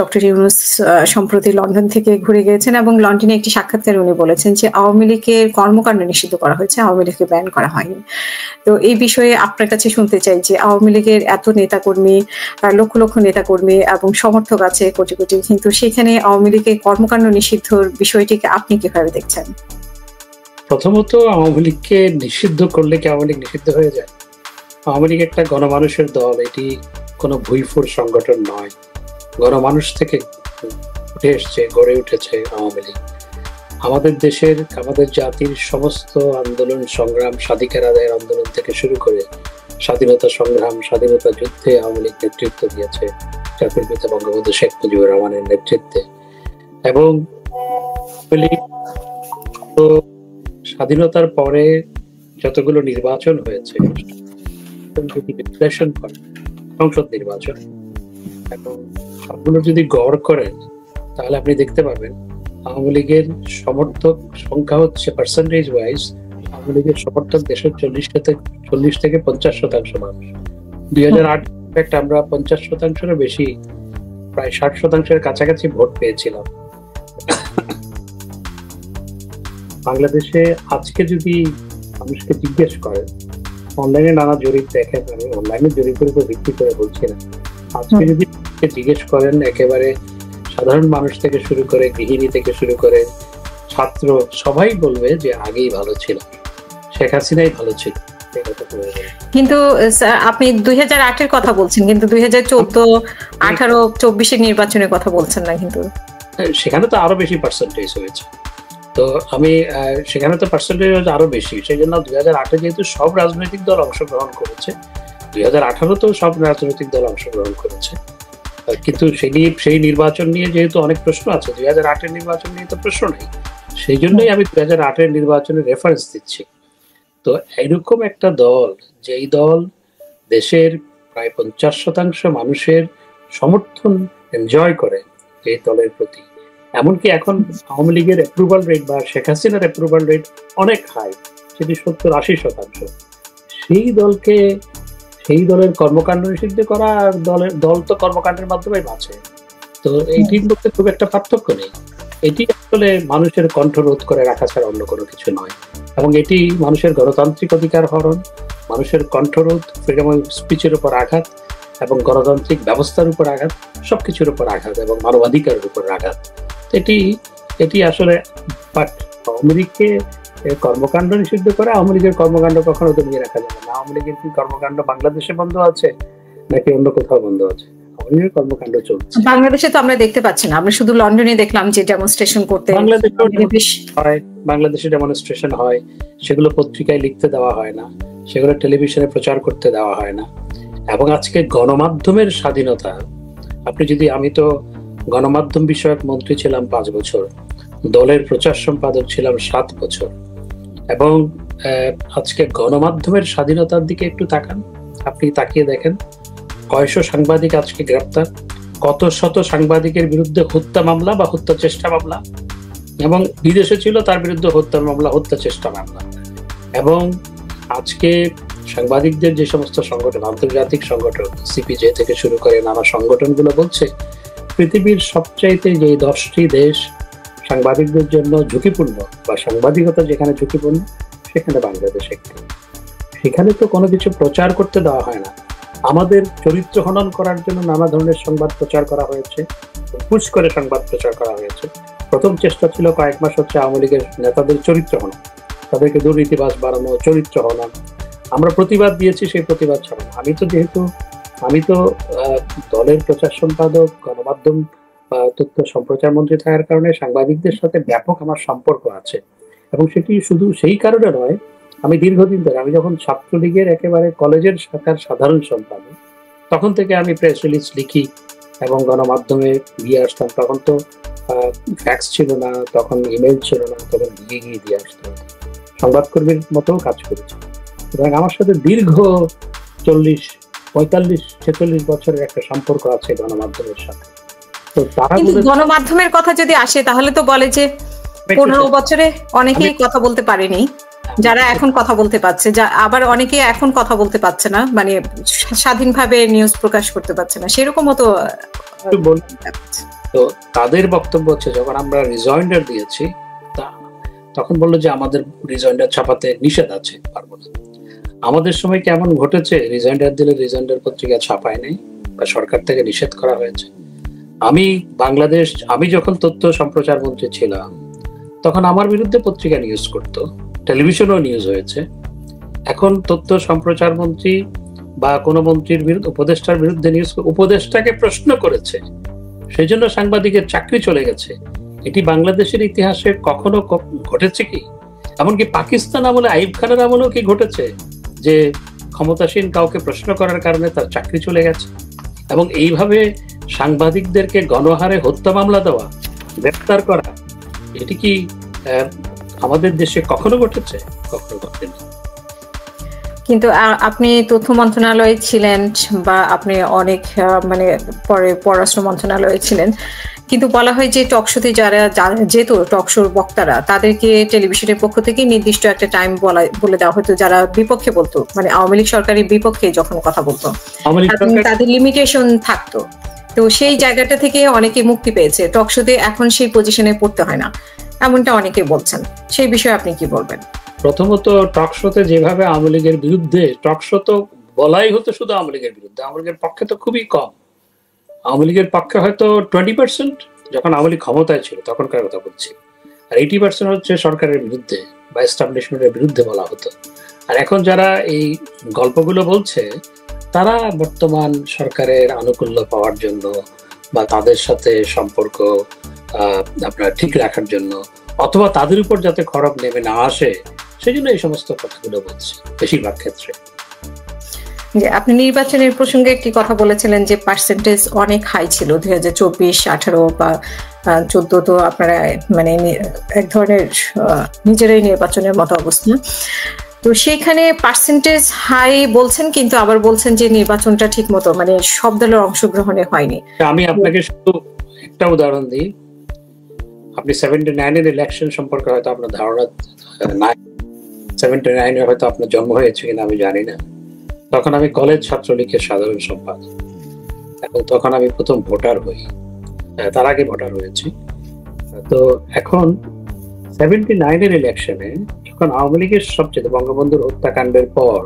Doctor Yunus সম্প্রতি London থেকে ঘুরে গিয়েছেন এবং লন্ডনে একটি সাক্ষাৎকারে উনি বলেছেন যে আওয়ামী লীগের কর্মকাণ্ড নিষিদ্ধ করা হয়েছে, আওয়ামী লীগকে ব্যান করা হয়নি। তো এই বিষয়ে আপনার কাছে শুনতে চাই যে আওয়ামী লীগের এত নেতাকর্মী, লক্ষ লক্ষ নেতাকর্মী এবং সমর্থক আছে কোটি কোটি, কিন্তু সেখানে আওয়ামী লীগের কর্মকাণ্ড নিষিদ্ধর বিষয়টিকে আপনি কিভাবে দেখছেন? প্রথমত, আওয়ামী লীগকে নিষিদ্ধ করলে কি আওয়ামী লীগ নিষিদ্ধ হয়ে যায়? আওয়ামী লীগ একটা গণমানুষের দল, এটি কোনো ভুইফুর সংগঠন নয়। গণমানুষ থেকে উঠে এসছে, গড়ে উঠেছে আওয়ামী লীগ। আমাদের দেশের, আমাদের জাতির সমস্ত আন্দোলন সংগ্রাম, স্বাধিকার আদায়ের আন্দোলন থেকে শুরু করে স্বাধীনতা সংগ্রাম, স্বাধীনতা যুদ্ধে আওয়ামী লীগ নেতৃত্ব দিয়েছে জাতির পিতা বঙ্গবন্ধু শেখ মুজিবুর রহমানের নেতৃত্বে। এবং স্বাধীনতার পরে যতগুলো নির্বাচন হয়েছে, যদি বিশ্লেষণ করেন সংসদ নির্বাচন এবং সবগুলো যদি গড় করেন, তাহলে আপনি দেখতে পাবেন আওয়ামী লীগের সমর্থক সংখ্যা হচ্ছে পার্সেন্টেজ ওয়াইজ, আওয়ামী লীগের সমর্থক দেশের 40 থেকে 50% মানুষ। 2008 আমরা 50%-এরও বেশি, প্রায় 60%-এর কাছাকাছি ভোট পেয়েছিলাম। বাংলাদেশে আজকে যদি মানুষকে জিজ্ঞেস করেন, অনলাইনে নানা জরিপ দেখেন, আমি অনলাইনের জরিপের উপর ভিত্তি করে বলছি না, আজকে যদি জিজ্ঞেস করেন একেবারে সাধারণ মানুষ থেকে শুরু করে, গৃহিণী থেকে শুরু করে ছাত্র, সবাই বলবে যে আগেই ভালো ছিল, শেখ হাসিনাই ভালো ছিল। কিন্তু আপনি 2008-এর কথা বলছেন, কিন্তু 2014, 18, 24-এর নির্বাচনের কথা বলছেন না। কিন্তু সেখানে তো আরো বেশি পার্সেন্টেজ হয়েছে। তো আমি সেখানে তো পার্সেন্টেজ আরো বেশি, সেই জন্য 2008-এ যেহেতু সব রাজনৈতিক দল অংশগ্রহণ করেছে, 2018-তেও সব রাজনৈতিক দল অংশগ্রহণ করেছে। কিন্তু সেই নির্বাচন নিয়ে যেহেতু অনেক প্রশ্ন আছে, 2008-এর নির্বাচন নিয়ে তো প্রশ্ন নেই, সেই জন্যই আমি 2008-এর নির্বাচনের রেফারেন্স দিচ্ছি। তো এরকম একটা দল, যেই দল দেশের প্রায় 50% মানুষের সমর্থন এনজয় করে এই দলের প্রতি, এমনকি এখন আওয়ামী লীগের অ্যাপ্রুভাল রেট বা শেখ হাসিনার অ্যাপ্রুভাল রেট অনেক হাই, সেটি 70-80%। সেই দলের কর্মকাণ্ড নিষিদ্ধ করা আর দল তো কর্মকাণ্ডের মাধ্যমে বাঁচে, তো এইটির মধ্যে খুব একটা পার্থক্য নেই। এটি আসলে মানুষের কণ্ঠরোধ করে রাখা ছাড়া অন্য কোনো কিছু নয়। এবং এটি মানুষের গণতান্ত্রিক অধিকার হরণ, মানুষের কণ্ঠরোধ, ফ্রিডম অফ স্পিচের উপর আঘাত এবং গণতান্ত্রিক ব্যবস্থার উপর আঘাত, সবকিছুর উপর আঘাত এবং মানবাধিকারের উপর আঘাত। এটি আসলে আওয়ামী লীগকে কর্মকাণ্ড নিষিদ্ধ করে আওয়ামী লীগের কর্মকাণ্ড কখনো দমিয়ে রাখা যাবে না। আওয়ামী লীগের কি কর্মকাণ্ড বাংলাদেশে বন্ধ আছে নাকি অন্য কোথাও বন্ধ আছে? আওয়ামী লীগের কর্মকাণ্ড চলছে। বাংলাদেশে তো আমরা দেখতে পাচ্ছি না, আমরা শুধু লন্ডনে দেখলাম যে ডেমনস্ট্রেশন করতে। বাংলাদেশে ডেমনস্ট্রেশন হয়, সেগুলো পত্রিকায় লিখতে দেওয়া হয় না, সেগুলো টেলিভিশনে প্রচার করতে দেওয়া হয় না। এবং আজকে গণমাধ্যমের স্বাধীনতা, আমি তো গণমাধ্যম বিষয়ক মন্ত্রী ছিলাম 5 বছর, দলের প্রচার সম্পাদক ছিলাম 7 বছর, এবং আজকে গণমাধ্যমের স্বাধীনতার দিকে একটু তাকান, আপনি তাকিয়ে দেখেন কয়শো সাংবাদিক আজকে গ্রেপ্তার, কত শত সাংবাদিকের বিরুদ্ধে হত্যা মামলা বা হত্যা চেষ্টা মামলা, এবং বিদেশে ছিল তার বিরুদ্ধে হত্যা মামলা, হত্যা চেষ্টা মামলা। এবং আজকে সাংবাদিকদের যে সমস্ত সংগঠন, আন্তর্জাতিক সংগঠন, সিপিজে থেকে শুরু করে নানা সংগঠনগুলো বলছে পৃথিবীর সবচাইতে যে 10টি দেশ সাংবাদিকদের জন্য ঝুঁকিপূর্ণ বা সাংবাদিকতা যেখানে ঝুঁকিপূর্ণ, সেখানে বাংলাদেশ একটি। সেখানে তো কোনো কিছু প্রচার করতে দেওয়া হয় না। আমাদের চরিত্র হনন করার জন্য নানা ধরনের সংবাদ প্রচার করা হয়েছে, পুশ করে সংবাদ প্রচার করা হয়েছে। প্রথম চেষ্টা ছিল কয়েক মাস হচ্ছে আওয়ামী লীগের নেতাদের চরিত্র হনন, তাদেরকে দুর্নীতিবাজ বাড়ানো, চরিত্র হনন। আমরা প্রতিবাদ দিয়েছি, সেই প্রতিবাদ ছাড়া আমি তো দলের প্রচার সম্পাদক, গণমাধ্যম তথ্য সম্প্রচার মন্ত্রী থাকার কারণে সাংবাদিকদের সাথে ব্যাপক আমার সম্পর্ক আছে। এবং সেটি শুধু সেই কারণে নয়, আমি দীর্ঘদিন ধরে, আমি যখন ছাত্রলীগের একেবারে কলেজের শাখার সাধারণ সম্পাদক, তখন থেকে আমি প্রেস রিলিজ লিখি এবং গণমাধ্যমে দিয়ে আসতাম। তখন তো ফ্যাক্স ছিল না, তখন ইমেল ছিল না, তখন গিয়ে দিয়ে আসতাম, সংবাদকর্মীর মতো কাজ করেছি। এবং আমার সাথে দীর্ঘ 40, 45, 46 বছরের একটা সম্পর্ক আছে গণমাধ্যমের সাথে। তো তারা গণমাধ্যমের কথা যদি আসে, তাহলে তো বলে যে 15 বছরে অনেকেই কথা বলতে পারেনি, যারা এখন কথা বলতে পারছে, আবার অনেকে এখন কথা বলতে পারছে না, মানে স্বাধীনভাবে নিউজ প্রকাশ করতে পারছে না, সেরকমও তো একটু বলি, তো তাদের বক্তব্য হচ্ছে যখন আমরা রিজয়েন্ডার দিয়েছি তখন বললো যে আমাদের রিজয়েন্ডার ছাপাতে নিষেধ আছে, পারবো না। আমাদের সময় কেমন ঘটেছে, রিজয়েন্ডার দিলে রিজয়েন্ডার পত্রিকা ছাপায় নাই বা সরকার থেকে নিষেধ করা হয়েছে। আমি যখন তথ্য সম্প্রচার মন্ত্রী ছিলাম তখন আমার বিরুদ্ধে পত্রিকা নিউজ করতো, টেলিভিশনও নিউজ হয়েছে। এখন তথ্য সম্প্রচার মন্ত্রী বা কোনো মন্ত্রীর বিরুদ্ধে, উপদেষ্টার বিরুদ্ধে নিউজ, উপদেষ্টাকে প্রশ্ন করেছে, সেই জন্য সাংবাদিকের চাকরি চলে গেছে। এটি বাংলাদেশের ইতিহাসে কখনো ঘটেছে কি? এমনকি পাকিস্তান আমলে, আইয়ুব খানের আমলেও কি ঘটেছে যে ক্ষমতাসীন কাউকে প্রশ্ন করার কারণে তার চাকরি চলে গেছে? এবং এইভাবে সাংবাদিকদেরকে গণহারে হত্যা মামলা দেওয়া, গ্রেপ্তার করা, এটি কি আমাদের দেশে কখনো ঘটেছে? কখনো ঘটেনি। কিন্তু আপনি তথ্য মন্ত্রণালয়ে ছিলেন বা আপনি অনেক মানে পরে পররাষ্ট্র মন্ত্রণালয়ে ছিলেন, কিন্তু বলা হয় যে টকশোতে যারা যেত, টকশোর বক্তারা, তাদেরকে টেলিভিশনের পক্ষ থেকে নির্দিষ্ট একটা টাইম বলে দেওয়া হতো, যারা বিপক্ষে বলতো, মানে আওয়ামী লীগ সরকারের বিপক্ষে যখন কথা বলতো তাদের লিমিটেশন থাকতো। তো সেই জায়গাটা থেকে অনেকে মুক্তি পেয়েছে, টকশোতে এখন সেই পজিশনে পড়তে হয় না, এমনটা অনেকে বলছেন। সেই বিষয়ে আপনি কি বলবেন? প্রথমত টকশোতে যেভাবে আওয়ামী লীগের বিরুদ্ধে, টকশো তো বলাই হতো শুধু আওয়ামী লীগের বিরুদ্ধে, আওয়ামী লীগের পক্ষে তো খুবই কম। আওয়ামী লীগের পক্ষে হয়তো 20% যখন আওয়ামী লীগ ক্ষমতায় ছিল তখনকার কথা বলছি, আর 80% হচ্ছে সরকারের বিরুদ্ধে বা এস্টাবলিশমেন্টের বিরুদ্ধে বলা হতো। আর এখন যারা এই গল্পগুলো বলছে তারা বর্তমান সরকারের আনুকূল্য পাওয়ার জন্য বা তাদের সাথে সম্পর্ক আপনার ঠিক রাখার জন্য, অথবা তাদের উপর যাতে খড়গ নেমে না আসে, সেই জন্য এই সমস্ত কথাগুলো বলছে বেশিরভাগ ক্ষেত্রে। আপনি নির্বাচনের প্রসঙ্গে একটি কথা বলেছিলেন যে পার্সেন্টেজ অনেক হাই ছিল 2024, 18 বা 14, তো আপনারা মানে এক ধরনের নিজেরাই নির্বাচনের মতো অবস্থা। তো সেখানে পার্সেন্টেজ হাই বলছেন, কিন্তু আবার বলছেন যে নির্বাচনটা ঠিক মতো মানে সব দলের অংশগ্রহণে হয়নি। আমি আপনাকে শুধু একটা উদাহরণ দিই। আপনি 79-এর ইলেকশন সম্পর্কে হয়তো আপনার ধারণা নাই, 79-এ হয়তো আপনার জন্ম হয়েছে কিনা আমি জানি না। তখন আমি কলেজ ছাত্রলীগের সাধারণ সম্পাদক, এবং তখন আমি প্রথম ভোটার হই, তার আগে ভোটার হয়েছি। তো এখন 79-এর ইলেকশনে যখন আওয়ামী লীগের সবচেয়ে, বঙ্গবন্ধুর হত্যাকাণ্ডের পর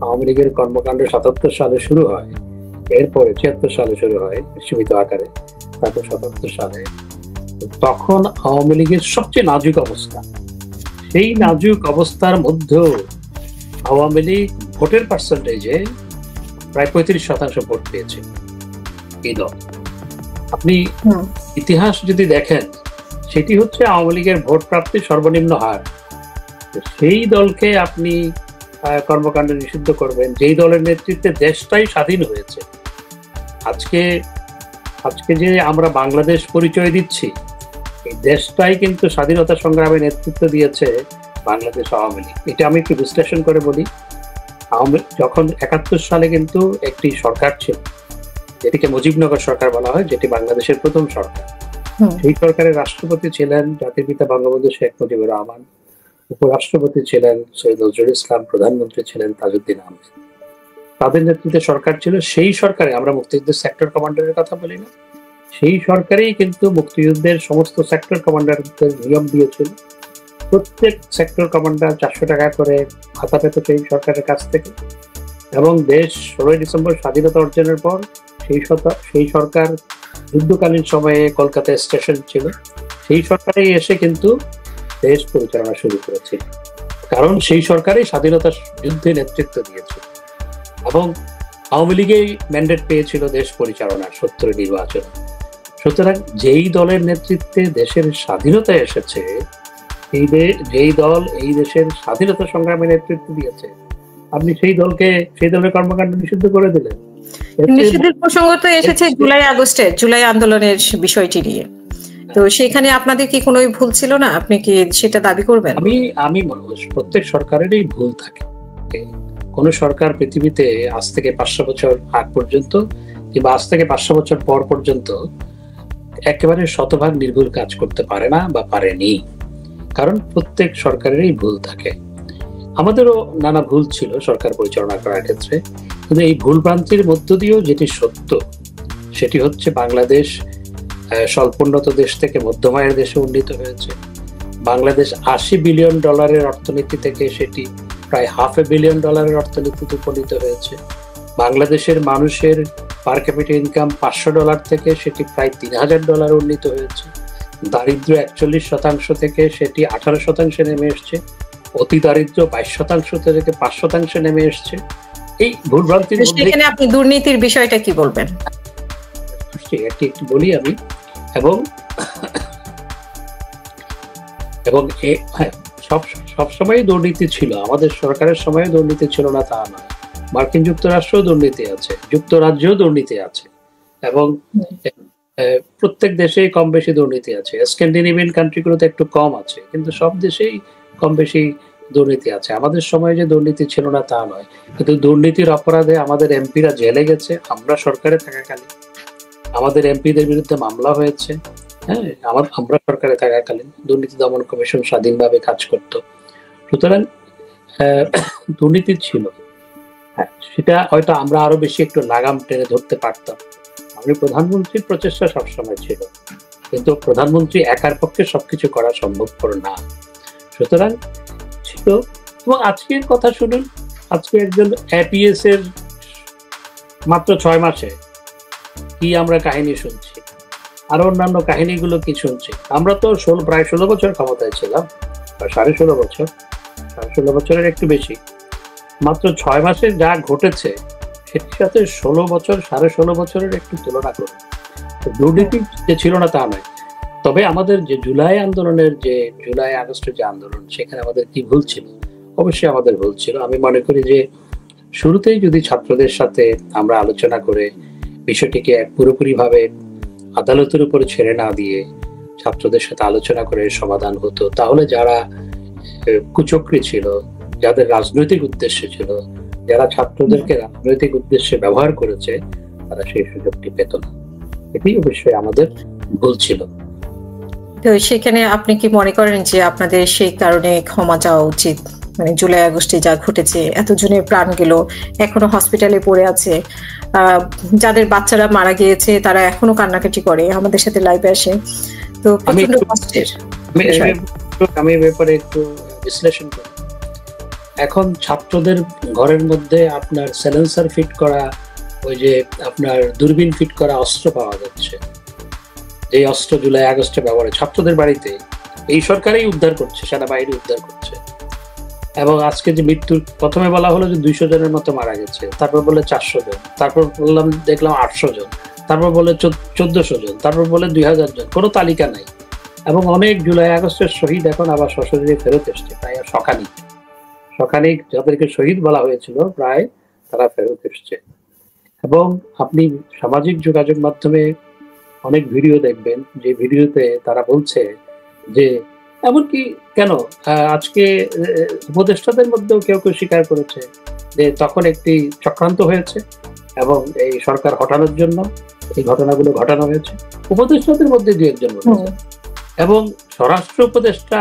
আওয়ামী লীগের কর্মকাণ্ড 77 সালে শুরু হয়, এরপরে 76 সালে শুরু হয় সীমিত আকারে, তারপর 77 সালে, তখন আওয়ামী লীগের সবচেয়ে নাজুক অবস্থা। সেই নাজুক অবস্থার মধ্যেও আওয়ামী লীগ ভোটের পার্সেন্টেজে প্রায় 35% ভোট পেয়েছে এই দল। আপনি ইতিহাস যদি দেখেন, সেটি হচ্ছে আওয়ামী লীগের ভোট প্রাপ্তির সর্বনিম্ন হার। সেই দলকে আপনি কর্মকাণ্ড নিষিদ্ধ করবেন, যেই দলের নেতৃত্বে দেশটাই স্বাধীন হয়েছে। আজকে যে আমরা বাংলাদেশ পরিচয় দিচ্ছি, এই দেশটাই কিন্তু স্বাধীনতা সংগ্রামে নেতৃত্ব দিয়েছে বাংলাদেশ আওয়ামী লীগ। এটা আমি একটু বিশ্লেষণ করে বলি। যখন 71 সালে কিন্তু একটি সরকার ছিল, যেটিকে মুজিবনগর সরকার বলা হয়, যেটি বাংলাদেশের প্রথম সরকার। সেই সরকারের রাষ্ট্রপতি ছিলেন জাতির পিতা বঙ্গবন্ধু শেখ মুজিবুর রহমান, উপরাষ্ট্রপতি ছিলেন সৈয়দ নজরুল ইসলাম, প্রধানমন্ত্রী ছিলেন তাজউদ্দিন আহমেদ। তাদের নেতৃত্বে সরকার ছিল। সেই সরকারে, আমরা মুক্তিযুদ্ধের সেক্টর কমান্ডারের কথা বলি না, সেই সরকারেই কিন্তু মুক্তিযুদ্ধের সমস্ত সেক্টর কমান্ডারদের নিয়ম দিয়েছিল। প্রত্যেক সেক্টর কমান্ডার 400 টাকা করে ভাতা পেত সেই সরকারের কাছ থেকে। এবং দেশ 16 ডিসেম্বর স্বাধীনতা অর্জনের পর সেই সরকার যুদ্ধকালীন সময়ে কলকাতায় স্টেশন ছিল, সেই সরকারেই এসে কিন্তু দেশ পরিচালনা শুরু করেছে, কারণ সেই সরকারই স্বাধীনতা যুদ্ধে নেতৃত্ব দিয়েছিল। এবং আওয়ামী লীগেই ম্যান্ডেট পেয়েছিল দেশ পরিচালনার 70 নির্বাচনে। সুতরাং যেই দলের নেতৃত্বে দেশের স্বাধীনতা এসেছে, যেই দল এই দেশের স্বাধীনতা সংগ্রামে নেতৃত্ব দিয়েছে, আপনি সেই দলের কর্মকাণ্ড নিষিদ্ধ করে দিলেন। নিষিদ্ধের প্রসঙ্গ তো এসেছে জুলাই আন্দোলনের বিষয়টি নিয়ে। তো সেখানে আপনাদের কি কোনো ভুল ছিল না? আপনি কি সেটা দাবি করবেন? আমি মনে করি প্রত্যেক সরকারেরই ভুল থাকে। কোন সরকার পৃথিবীতে আজ থেকে 500 বছর আগ পর্যন্ত কিংবা আজ থেকে 500 বছর পর পর্যন্ত একেবারে শতভাগ নির্ভুল কাজ করতে পারে না বা পারেনি, কারণ প্রত্যেক সরকারেরই ভুল থাকে। আমাদেরও নানা ভুল ছিল সরকার পরিচালনা করার ক্ষেত্রে, কিন্তু এই ভুল ভ্রান্তির মধ্য দিয়েও যেটি সত্য, সেটি হচ্ছে বাংলাদেশ স্বল্পোন্নত দেশ থেকে মধ্যম আয়ের দেশে উন্নীত হয়েছে। বাংলাদেশ $80 বিলিয়ন অর্থনীতি থেকে সেটি প্রায় $500 বিলিয়ন অর্থনীতিতে উপনীত হয়েছে। বাংলাদেশের মানুষের পার ক্যাপিটা ইনকাম $500 থেকে সেটি প্রায় $3000 উন্নীত হয়েছে। দারিদ্র্য 41% থেকে সেটি 18% নেমে এসছে। অতি দারিদ্র্য 22% থেকে 5% নেমে এসছে। এই ভুলভ্রান্তির মধ্যে সেখানে আপনি দুর্নীতির বিষয়টা কি বলবেন? একটি বলি আমি, এবং সবসময় দুর্নীতি ছিল, আমাদের সরকারের সময় দুর্নীতি ছিল না তা নয়। মার্কিন যুক্তরাষ্ট্রেও দুর্নীতি আছে, যুক্তরাজ্যেও দুর্নীতি আছে, এবং প্রত্যেক দেশেই কম বেশি দুর্নীতি আছে। স্ক্যান্ডিনেভিয়ান কান্ট্রিগুলোতে একটু কম আছে, কিন্তু সব দেশেই কম বেশি দুর্নীতি আছে। আমাদের সময় যে দুর্নীতি ছিল না তা নয়, কিন্তু দুর্নীতির অপরাধে আমাদের এমপিরা জেলে গেছে। আমরা সরকারে থাকাকালীন আমাদের এমপিদের বিরুদ্ধে মামলা হয়েছে। হ্যাঁ, আমরা সরকারে থাকাকালীন দুর্নীতি দমন কমিশন স্বাধীনভাবে কাজ করত। সুতরাং দুর্নীতি ছিল, হ্যাঁ, সেটা হয়তো আমরা আরো বেশি একটু লাগাম টেনে ধরতে পারতাম। আমি প্রধানমন্ত্রীর প্রচেষ্টা সবসময় ছিল, কিন্তু প্রধানমন্ত্রী একার পক্ষে সবকিছু করা সম্ভবপর না। সুতরাং ছিল। এবং আজকের কথা শুনুন, আজকে একজন এপিএস এর মাত্র 6 মাসে কি আমরা কাহিনী শুনছি, আর অন্যান্য কাহিনীগুলো কি শুনছি। আমরা তো প্রায় 16 বছর ক্ষমতায় ছিলাম, 16.5 বছরের একটু বেশি। মাত্র 6 মাসে যা ঘটেছে সেটির সাথে 16 বছরের একটু তুলনা করুন। দুর্নীতি যে ছিল না তা নয়, তবে আমাদের যে জুলাই আগস্টের যে আন্দোলন, সেখানে আমাদের কি ভুল ছিল? অবশ্যই আমাদের ভুল ছিল। আমি মনে করি যে শুরুতেই যদি ছাত্রদের সাথে আমরা আলোচনা করে বিষয়টিকে পুরোপুরি ভাবে আদালতের উপরে ছেড়ে না দিয়ে ছাত্রদের সাথে আলোচনা করে সমাধান হতো, তাহলে যারা কুচক্রী ছিল, যাদের রাজনৈতিক উদ্দেশ্য ছিল, যারা ছাত্রদেরকে রাজনৈতিক উদ্দেশ্যে ব্যবহার করেছে, তারা সেই সুযোগটি পেত না। এটি অবশ্যই আমাদের ভুল ছিল। তো সেখানে আপনি কি মনে করেন যে আপনাদের সেই কারণে ক্ষমা চাওয়া উচিত? মানে জুলাই আগস্টে যা ঘটেছে, এতজনের প্রাণ গেল, এখনো হসপিটালে পড়ে আছে, যাদের বাচ্চারা মারা গিয়েছে তারা এখনো কান্নাকাটি করে, আমাদের সাথে লাইভে আসে। তো প্রচন্ড কষ্টের। আমি ব্যাপারে একটু বিশ্লেষণ করি। এখন ছাত্রদের ঘরের মধ্যে আপনার সাইলেন্সার ফিট করা, ওই যে আপনার দূরবীন ফিট করা অস্ত্র পাওয়া যাচ্ছে, যে অস্ত্র জুলাই আগস্টে ব্যবহারে ছাত্রদের বাড়িতে এই সরকারই উদ্ধার করছে, সেনাবাহিনী উদ্ধার করছে। এবং আজকে যে মৃত্যুর প্রথমে বলা হলো যে 200 জনের মতো মারা গেছে, তারপর বলে 400 জন, তারপর দেখলাম 800 জন, তারপর বলে 1400 জন, তারপর বলে 2000 জন, কোনো তালিকা নাই। এবং অনেক জুলাই আগস্টের শহীদ এখন আবার সশরীরে ফেরত এসছে, প্রায় সকালে যাদেরকে শহীদ বলা হয়েছিল প্রায় তারা ফেরত এসছে। এবং আপনি সামাজিক যোগাযোগ মাধ্যমে অনেক ভিডিও দেখবেন, যে ভিডিওতে তারা বলছে যে এমনকি কেন আজকে উপদেষ্টাদের মধ্যেও কেউ স্বীকার করেছে যে তখন একটি চক্রান্ত হয়েছে এবং এই সরকার হটানোর জন্য এই ঘটনাগুলো ঘটানো হয়েছে। উপদেষ্টাদের মধ্যে 2-1 বলেছে। এবং স্বরাষ্ট্র উপদেষ্টা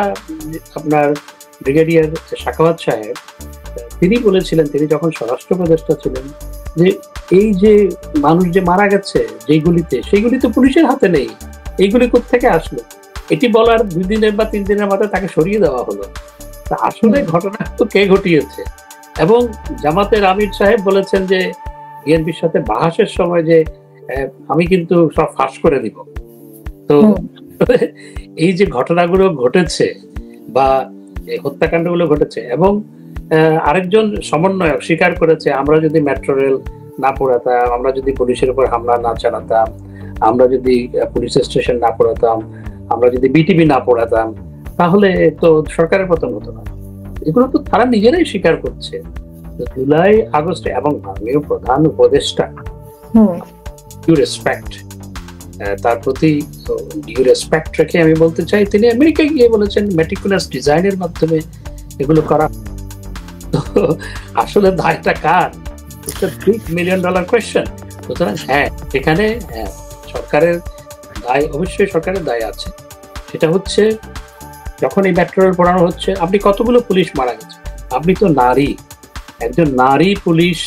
আপনার ব্রিগেডিয়ার সাখাওয়াত সাহেব, তিনি বলেছিলেন, তিনি যখন স্বরাষ্ট্র উপদেষ্টা ছিলেন, যে এই যে মানুষ যে মারা গেছে যেগুলিতে, সেইগুলি তো পুলিশের হাতে নেই, এইগুলি কোত্থেকে আসলো? এটি বলার 2 দিনের বা 3 দিনের মাথায় তাকে সরিয়ে দেওয়া হলো। তা আসলে ঘটনা তো কে ঘটিয়েছে? এবং জামাতের আমির সাহেব বলেছেন যে বিএনপির সাথে বাহাসের সময় যে আমি কিন্তু সব ফাঁস করে দিব। তো এই যে ঘটনাগুলো ঘটেছে বা এই হত্যাকাণ্ডগুলো ঘটেছে, এবং আরেকজন সমন্বয়ক স্বীকার করেছে, আমরা যদি মেট্রো রেল না পোড়াতাম, আমরা যদি পুলিশের উপর হামলা না চালাতাম, আমরা যদি পুলিশ স্টেশন না পোড়াতাম, আমরা যদি বিটিভি না পোড়াতাম, তাহলে তো সরকারের পতন হতো না। এগুলো তো তারা নিজেরাই স্বীকার করছে। জুলাই আগস্টে এবং মাননীয় প্রধান উপদেষ্টা ডিউ রেসপেক্ট, তার প্রতি ডিউ রেসপেক্ট রেখে আমি বলতে চাই, তিনি আমেরিকায় গিয়ে বলেছেন মেটিকুলাস ডিজাইনের মাধ্যমে এগুলো করা। আসলে দায়টা কার? It's a $3 million question. সুতরাং হ্যাঁ, এখানে সরকারের দায়, অবশ্যই সরকারের দায় আছে। সেটা হচ্ছে যখন এই মেট্রো রেল পোড়ানো হচ্ছে, আপনি কতগুলো পুলিশ মারা গেছে, আপনি তো নারী, একজন নারী পুলিশ,